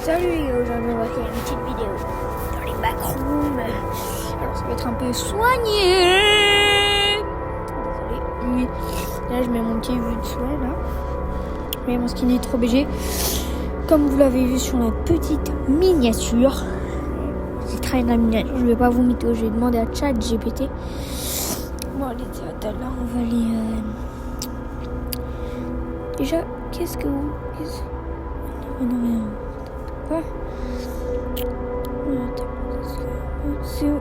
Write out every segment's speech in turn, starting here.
Salut les gars, aujourd'hui on va faire une petite vidéo dans les backrooms. Alors ça va être un peu soigné. Désolé. Là je mets mon petit vue de soin là. Mais mon skin est trop BG. Comme vous l'avez vu sur la petite miniature. C'est très la miniature, je vais pas vous mytho, j'ai demandé à ChatGPT. Bon allez, là on va aller... Déjà, qu'est-ce que vous... Non, rien. Quoi?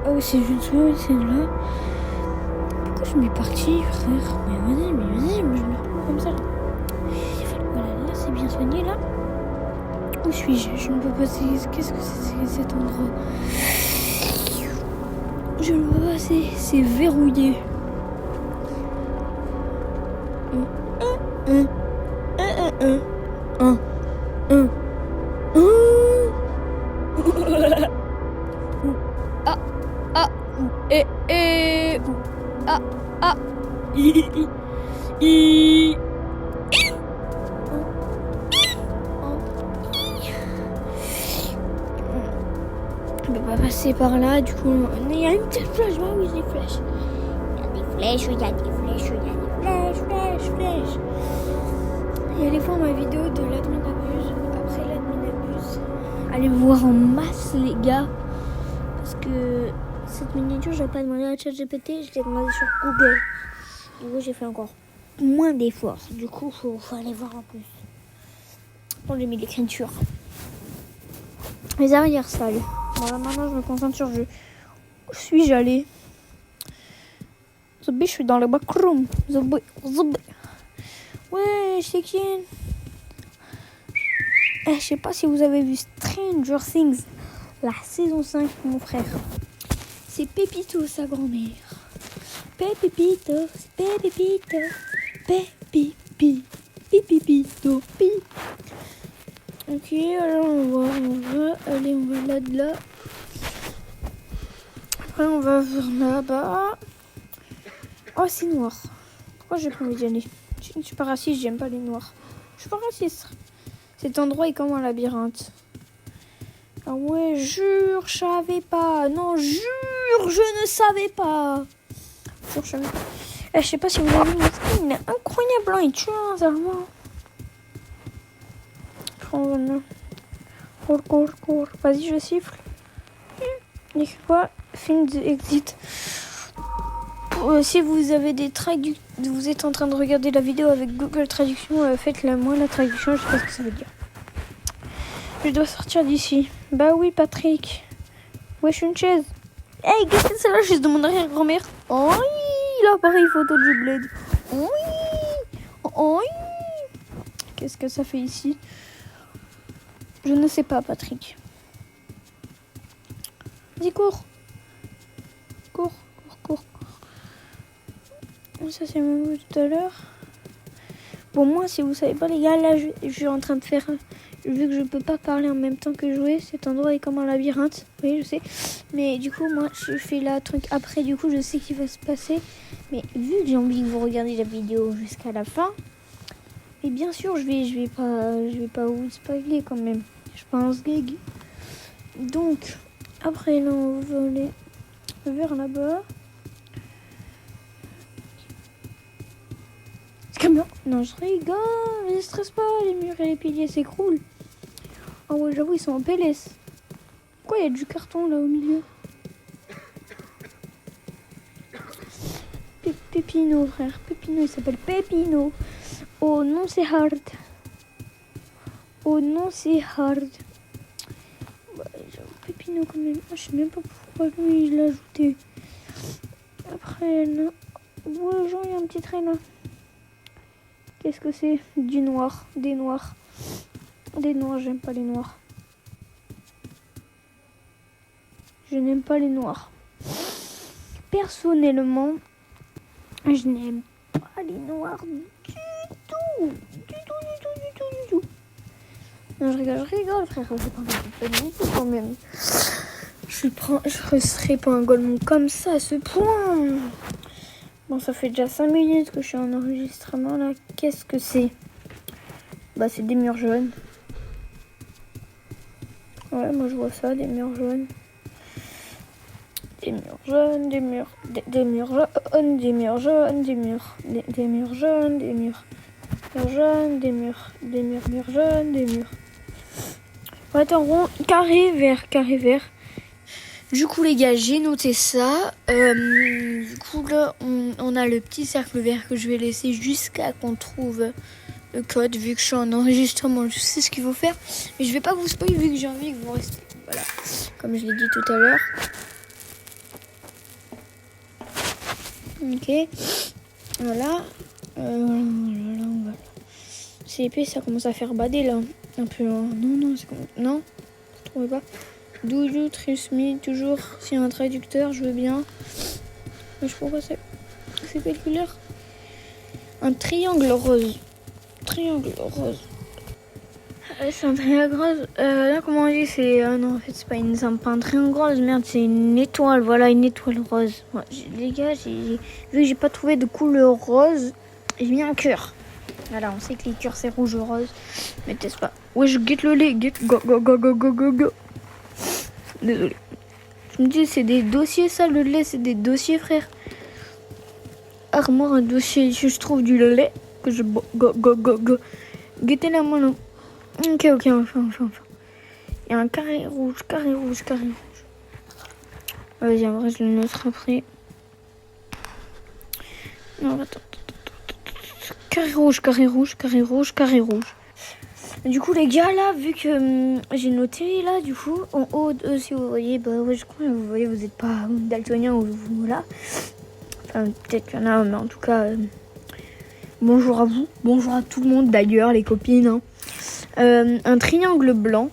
Ah oui, c'est juste là, c'est là. Pourquoi je m'y parti, frère? Mais vas-y, je me retrouve comme ça. Voilà, là, c'est bien soigné, là. Où suis-je? Je ne peux pas... Qu'est-ce que c'est cet endroit? Je ne peux pas... C'est verrouillé. On peut pas passer par là, du coup il y a une petite flèche. Ah oui, des flèches. Il y a des flèches, il y a des flèches, il y a des flèches. Et allez voir ma vidéo de l'admin abuse. Après l'admin abuse, allez me voir en masse les gars. Parce que cette miniature, je l'ai pas demandé à ChatGPT, je l'ai demandé sur Google. Du coup, j'ai fait encore moins d'efforts. Du coup, faut aller voir en plus. Bon, j'ai mis l'écriture. Les arrières salles. Voilà, maintenant je me concentre sur le jeu. Où suis-je allé? Je suis dans le backroom. Ouais, c'est qui? Je sais pas si vous avez vu Stranger Things, la saison 5, mon frère. C'est Pépito, sa grand-mère. Pépito. Ok, alors on va là. Après on va vers là-bas. Oh, c'est noir. Pourquoi j'ai pas envie d'y aller? Je ne suis pas raciste, j'aime pas les noirs. Je suis pas raciste. Cet endroit est comme un labyrinthe. Ah ouais, jure, je savais pas. Non, jure, je ne savais pas. Jure, je savais pas. Je sais pas si vous avez vu mon skin, il est incroyable, hein, il tue un allemand. Cours. Vas-y, je siffle. Il écrit quoi? Film de exit. Si vous avez des traductions, vous êtes en train de regarder la vidéo avec Google Traduction, faites-la moi la traduction, je sais pas ce que ça veut dire. Je dois sortir d'ici. Bah oui, Patrick. Wesh, une chaise. Hey, qu'est-ce que c'est la chaise de mon arrière-grand-mère? Oh, l'appareil photo du bled. Oh, qu'est-ce que ça fait ici? Je ne sais pas, Patrick. Vas-y, cours. Ça, c'est mon goût tout à l'heure. Bon, moi, si vous savez pas, les gars, là, je suis en train de faire... Vu que je peux pas parler en même temps que jouer, cet endroit est comme un labyrinthe. Oui, je sais. Mais du coup, moi, je fais la truc après. Du coup, je sais qu'il va se passer. Mais vu que j'ai envie que vous regardiez la vidéo jusqu'à la fin, et bien sûr, je vais pas vous spoiler quand même. Je pense gag. Donc, après, là, on va aller vers là-bas. Camion. Non, je rigole, ne stresse pas, les murs et les piliers s'écroulent. Ah ouais, j'avoue, ils sont en PLS. Pourquoi il y a du carton là au milieu? Pépino, frère. Pépino, il s'appelle Pépino. Oh non, c'est hard. Bah, j'avoue, Pépino quand même. Je sais même pas pourquoi lui, il l'a ajouté. Après, là. Ouais, genre, il y a un petit train là. Qu'est-ce que c'est? Du noir, des noirs. J'aime pas les noirs. Je n'aime pas les noirs. Personnellement, je n'aime pas les noirs du tout. Non, je rigole, frère. C'est pas du tout quand même. Je serais pas un golemon comme ça à ce point. Bon, ça fait déjà 5 minutes que je suis en enregistrement là. Qu'est-ce que c'est? Bah, c'est des murs jaunes. Ouais, moi je vois ça, des murs jaunes. Des murs jaunes, des murs jaunes, des murs jaunes, des murs jaunes, des murs jaunes, des murs jaunes, des murs. Ouais, attends, rond, carré, vert. Du coup, les gars, j'ai noté ça. Du coup, là, on a le petit cercle vert que je vais laisser jusqu'à qu'on trouve le code. Vu que je suis en enregistrement, je sais ce qu'il faut faire. Mais je vais pas vous spoiler vu que j'ai envie que vous restez. Voilà, comme je l'ai dit tout à l'heure. Ok, voilà. C'est épais, ça commence à faire bader là. Un peu. Non, c'est comme... Non, vous trouvez pas? Do you trust me? Toujours, s'il y a un traducteur, je veux bien. Mais je sais pas pourquoi c'est quelle couleur? Un triangle rose. C'est un triangle rose. Là, comment on dit? C'est. Non, en fait, c'est pas pas un triangle rose, merde, c'est une étoile. Voilà, une étoile rose. Ouais, les gars, vu que j'ai pas trouvé de couleur rose, j'ai mis un cœur. Voilà, on sait que les cœurs c'est rouge ou rose. Mais teste pas. Ouais, je guette le lait. Go. Désolé. Je me dis, c'est des dossiers, ça, le lait, c'est des dossiers, frère. Armoire, un dossier, je trouve du lait. Que je go. Guettez la main, là. Ok, enfin. Il y a un carré rouge. Vas-y, en vrai, je le note après. Non, attends. Carré rouge. Du coup, les gars, là, vu que j'ai noté, là, du coup, en haut, si vous voyez, bah ouais, je crois que vous voyez, vous n'êtes pas daltonien ou voilà. Enfin, peut-être qu'il y en a, mais en tout cas, bonjour à vous. Bonjour à tout le monde, d'ailleurs, les copines. Hein. Un triangle blanc.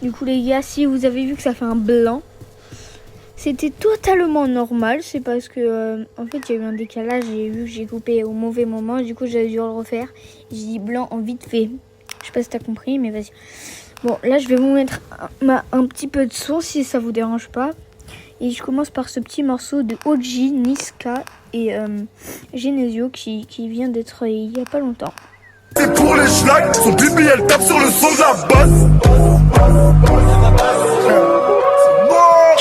Du coup, les gars, si vous avez vu que ça fait un blanc, c'était totalement normal. C'est parce que, en fait, il y a eu un décalage. J'ai vu que j'ai coupé au mauvais moment. Du coup, j'avais dû le refaire. J'ai dit blanc en vite fait. Je sais pas si t'as compris, mais vas-y. Bon, là, je vais vous mettre un petit peu de son si ça vous dérange pas. Et je commence par ce petit morceau de OG, Niska et Genesio qui vient d'être il y a pas longtemps. C'est pour les schlags, son bibi elle tape sur le son de la basse.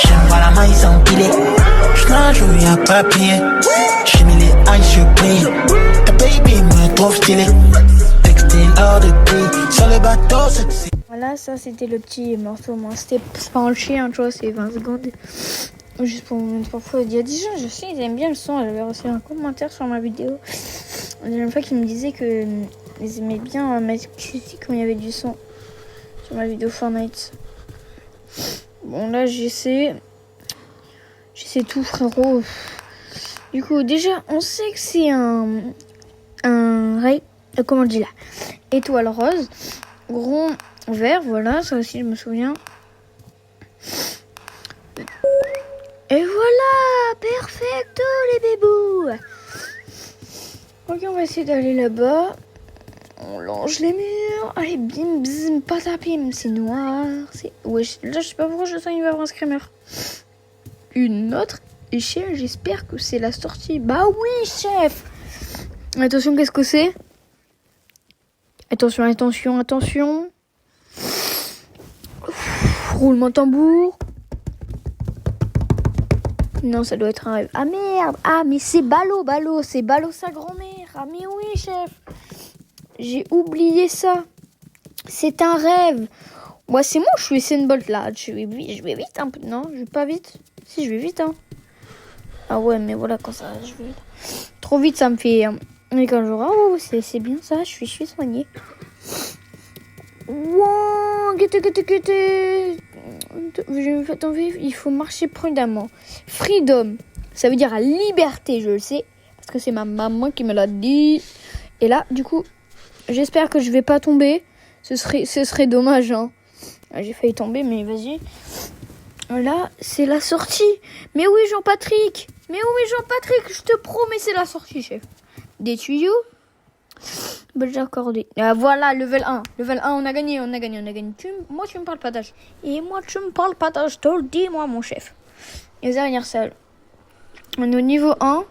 J'aime pas la maïs empilée, j'nage où y'a papier. J'ai mis les eyes, je brille. Ta baby me trouve stylé. Textile hors de prix, sur le bateau c'est... Voilà, ça c'était le petit morceau. Moi, c'était pas un chien, tu vois, c'est 20 secondes. Juste pour vous mettre parfois. Il y a des gens, je sais, ils aiment bien le son. J'avais reçu un commentaire sur ma vidéo. La dernière fois qu'ils me disaient que ils aimaient bien mettre critique quand il y avait du son sur ma vidéo Fortnite. Bon, là, j'essaie tout, frérot. Du coup, déjà, on sait que c'est un ray. Comment on dit là? Étoile rose. Rond vert, voilà, ça aussi, je me souviens. Et voilà, perfecto les bébous. Ok, on va essayer d'aller là-bas. On longe les murs. Allez, bim, bim, patapim. C'est noir. Ouais, là, je sais pas pourquoi je sens qu'il va y avoir un screamer. Une autre échelle, j'espère que c'est la sortie. Bah oui, chef. Attention, qu'est-ce que c'est? Attention. Roulement de tambour. Non, ça doit être un rêve. Ah merde. Ah, mais c'est Ballot. C'est Ballot sa grand-mère. Ah mais oui, chef. J'ai oublié ça. C'est un rêve. Moi, c'est moi, je suis Usain Bolt là. Je vais vite un peu. Non, je vais pas vite. Si, je vais vite. Hein. Ah ouais, mais voilà, quand ça, je vais vite. Trop vite, ça me fait... Mais quand je oh, c'est bien ça, je suis soignée. Wow, guette. Il faut marcher prudemment. Freedom, ça veut dire liberté, je le sais. Parce que c'est ma maman qui me l'a dit. Et là, du coup, j'espère que je vais pas tomber. Ce serait dommage, hein. J'ai failli tomber, mais vas-y. Là, c'est la sortie. Mais oui, Jean-Patrick, je te promets, c'est la sortie, chef. Des tuyaux. Budget accordé. Ah, voilà, level 1. Level 1, on a gagné. Moi, tu me parles pas d'âge. Et moi, tu me parles pas d'âge. Je te le dis, moi, mon chef. Les anniversaires. On est au niveau 1.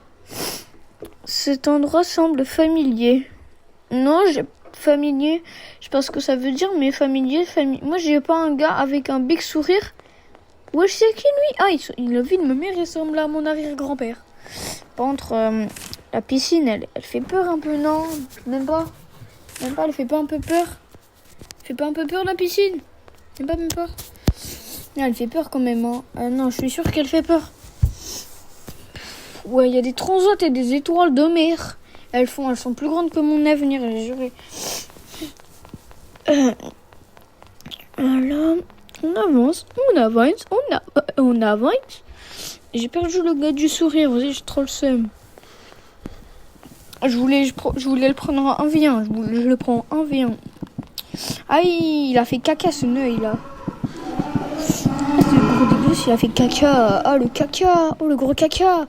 Cet endroit semble familier. Non, familier. Je sais pas ce que ça veut dire, mais familier. Moi, j'ai pas un gars avec un big sourire. Ouais, je sais qui lui. Ah, il a vu de ma mère, il ressemble à mon arrière-grand-père. Par contre, la piscine, elle fait peur un peu, non? Même pas, elle fait pas un peu peur. Elle fait pas un peu peur, la piscine? Même peur. Non, elle fait peur quand même, hein. Non, je suis sûre qu'elle fait peur. Ouais, il y a des transats et des étoiles de mer. Elles sont plus grandes que mon avenir, j'ai juré. Voilà. On avance. J'ai perdu le gars du sourire, vas-y, j'ai trop le seum. Je voulais le prendre en 1v1, je le prends en 1v1. Ah, il a fait caca ce œil là. C'est le gros dégueu, il a fait caca. Ah, le caca, oh le gros caca.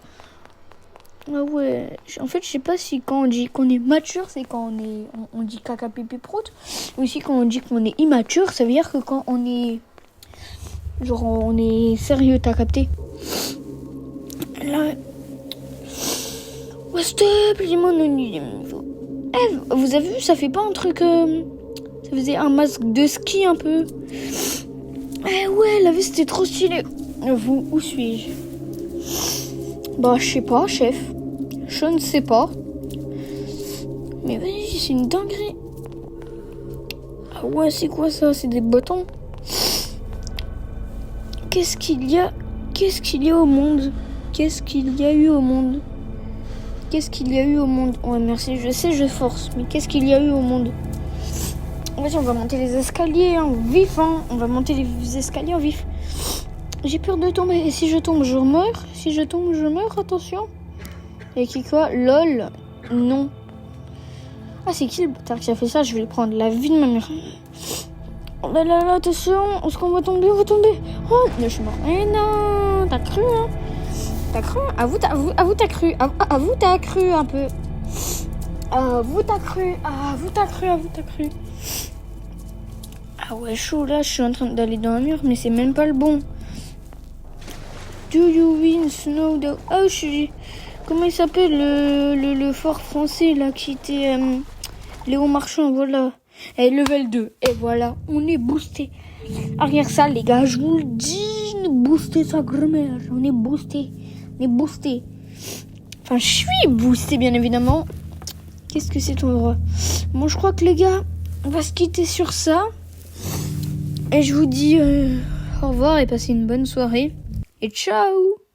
Ah ouais, en fait je sais pas si quand on dit qu'on est mature, c'est quand on dit caca pipi prout, ou si quand on dit qu'on est immature, ça veut dire que quand on est genre on est sérieux, t'as capté? Là, ouais, stop, dis-moi vous avez vu, ça fait pas un truc ça faisait un masque de ski un peu. Eh ouais, la vue c'était trop stylé. Vous, où suis-je? Bah je sais pas, chef. Je ne sais pas. Mais vas-y, c'est une dinguerie. Ah ouais, c'est quoi ça? C'est des bâtons. Qu'est-ce qu'il y a au monde? Qu'est-ce qu'il y a eu au monde? Ouais, merci, je sais, je force. Mais qu'est-ce qu'il y a eu au monde? Vas-y, on va monter les escaliers en vif, hein. On va monter les escaliers en vif. J'ai peur de tomber. Et si je tombe, je meurs? Si je tombe, je meurs, attention. Et qui quoi? LOL. Non. Ah, c'est qui le bâtard qui a fait ça? Je vais le prendre. La vie de ma mère. Oh là là, attention. Est-ce qu'on va tomber? On va tomber. Oh, je suis mort. Eh non. T'as cru, hein? T'as cru? Avoue, t'as cru. Avoue, t'as cru un peu. Avoue, t'as cru. Ah ouais, chaud. Là, je suis en train d'aller dans un mur, mais c'est même pas le bon. Do you win snow down? Ah, je suis... Comment il s'appelle le fort français là qui était Léon Marchand, voilà. Et level 2. Et voilà, on est boosté. Arrière ça les gars, je vous le dis, ne boostez sa grand-mère. On est boosté. Enfin, je suis boosté bien évidemment. Qu'est-ce que c'est ton droit? Bon, je crois que les gars, on va se quitter sur ça. Et je vous dis au revoir et passez une bonne soirée. Et ciao!